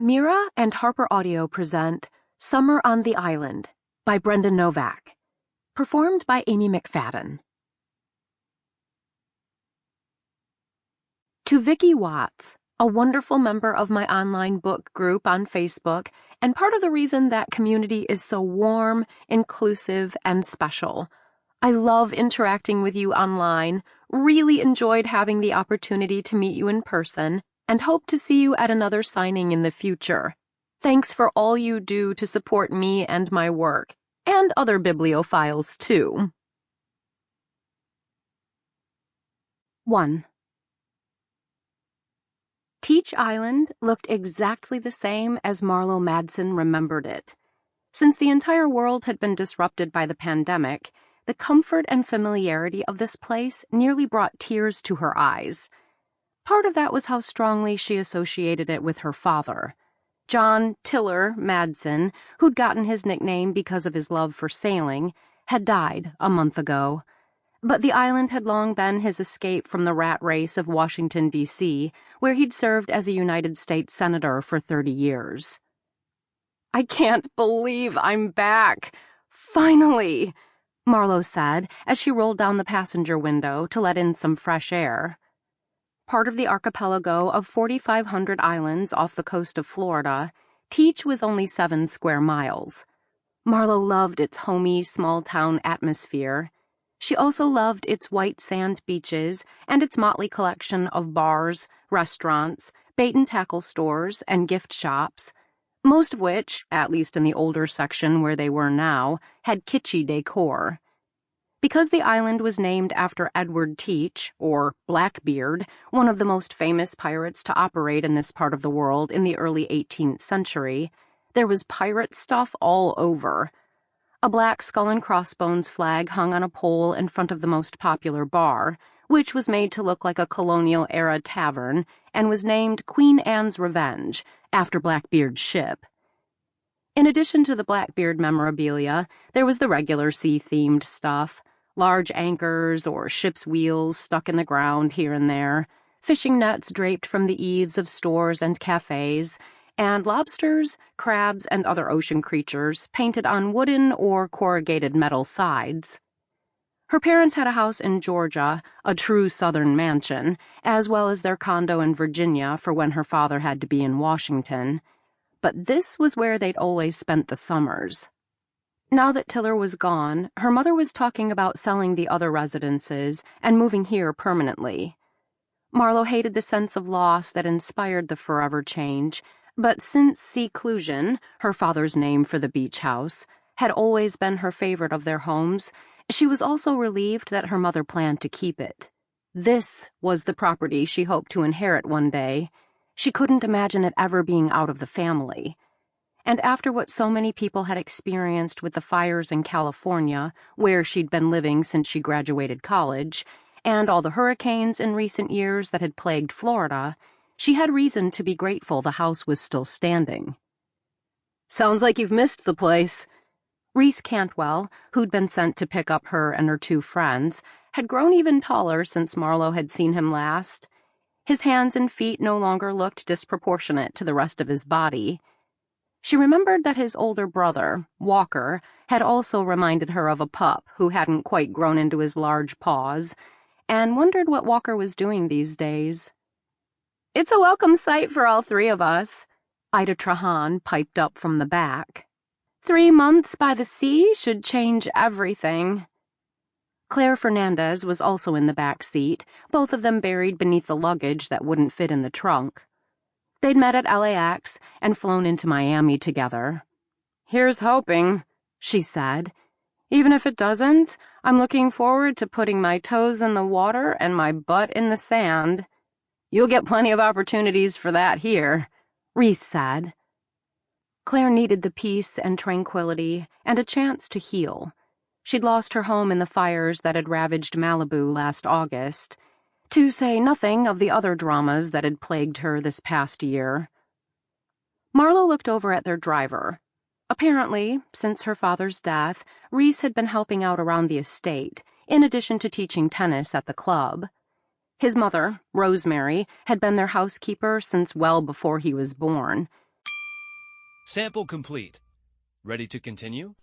Mira and HarlequinAudio present Summer on the Island by Brenda Novak, performed by Amy Mcfadden. To Vicki Watts, a wonderful member of my online book group on Facebook, and part of the reason that community is so warm, inclusive, and special. I love interacting with you online, really enjoyed having the opportunity to meet you in person, and hope to see you at another signing in the future. Thanks for all you do to support me and my work, and other bibliophiles too. 1. Teach Island looked exactly the same as Marlow Madsen remembered it. Since the entire world had been disrupted by the pandemic, the comfort and familiarity of this place nearly brought tears to her eyes. Part of that was how strongly she associated it with her father. John Tiller Madsen, who'd gotten his nickname because of his love for sailing, had died a month ago. But the island had long been his escape from the rat race of Washington, D.C., where he'd served as a United States Senator for 30 years. "I can't believe I'm back! Finally!" Marlow said as she rolled down the passenger window to let in some fresh air. Part of the archipelago of 4,500 islands off the coast of Florida, Teach was only 7 square miles. Marlow loved its homey, small-town atmosphere. She also loved its white sand beaches and its motley collection of bars, restaurants, bait-and-tackle stores, and gift shops, most of which, at least in the older section where they were now, had kitschy decor. Because the island was named after Edward Teach, or Blackbeard, one of the most famous pirates to operate in this part of the world in the early 18th century, there was pirate stuff all over. A black skull and crossbones flag hung on a pole in front of the most popular bar, which was made to look like a colonial-era tavern and was named Queen Anne's Revenge, after Blackbeard's ship. In addition to the Blackbeard memorabilia, there was the regular sea-themed stuff. Large anchors or ship's wheels stuck in the ground here and there, fishing nets draped from the eaves of stores and cafes, and lobsters, crabs, and other ocean creatures painted on wooden or corrugated metal sides. Her parents had a house in Georgia, a true Southern mansion, as well as their condo in Virginia for when her father had to be in Washington. But this was where they'd always spent the summers. Now that Tiller was gone, her mother was talking about selling the other residences and moving here permanently. Marlow hated the sense of loss that inspired the forever change, but since Seclusion, her father's name for the beach house, had always been her favorite of their homes, she was also relieved that her mother planned to keep it. This was the property she hoped to inherit one day. She couldn't imagine it ever being out of the family. And after what so many people had experienced with the fires in California, where she'd been living since she graduated college, and all the hurricanes in recent years that had plagued Florida, she had reason to be grateful the house was still standing. "Sounds like you've missed the place." Reese Cantwell, who'd been sent to pick up her and her 2 friends, had grown even taller since Marlow had seen him last. His hands and feet no longer looked disproportionate to the rest of his body. She remembered that his older brother, Walker, had also reminded her of a pup who hadn't quite grown into his large paws, and wondered what Walker was doing these days. "It's a welcome sight for all 3 of us," Ida Trahan piped up from the back. 3 months by the sea should change everything." Claire Fernandez was also in the back seat, both of them buried beneath the luggage that wouldn't fit in the trunk. They'd met at LAX and flown into Miami together. "Here's hoping," she said. "Even if it doesn't, I'm looking forward to putting my toes in the water and my butt in the sand." "You'll get plenty of opportunities for that here," Reese said. Claire needed the peace and tranquility and a chance to heal. She'd lost her home in the fires that had ravaged Malibu last August, to say nothing of the other dramas that had plagued her this past year. Marlow looked over at their driver. Apparently, since her father's death, Reese had been helping out around the estate, in addition to teaching tennis at the club. His mother, Rosemary, had been their housekeeper since well before he was born. Sample complete. Ready to continue?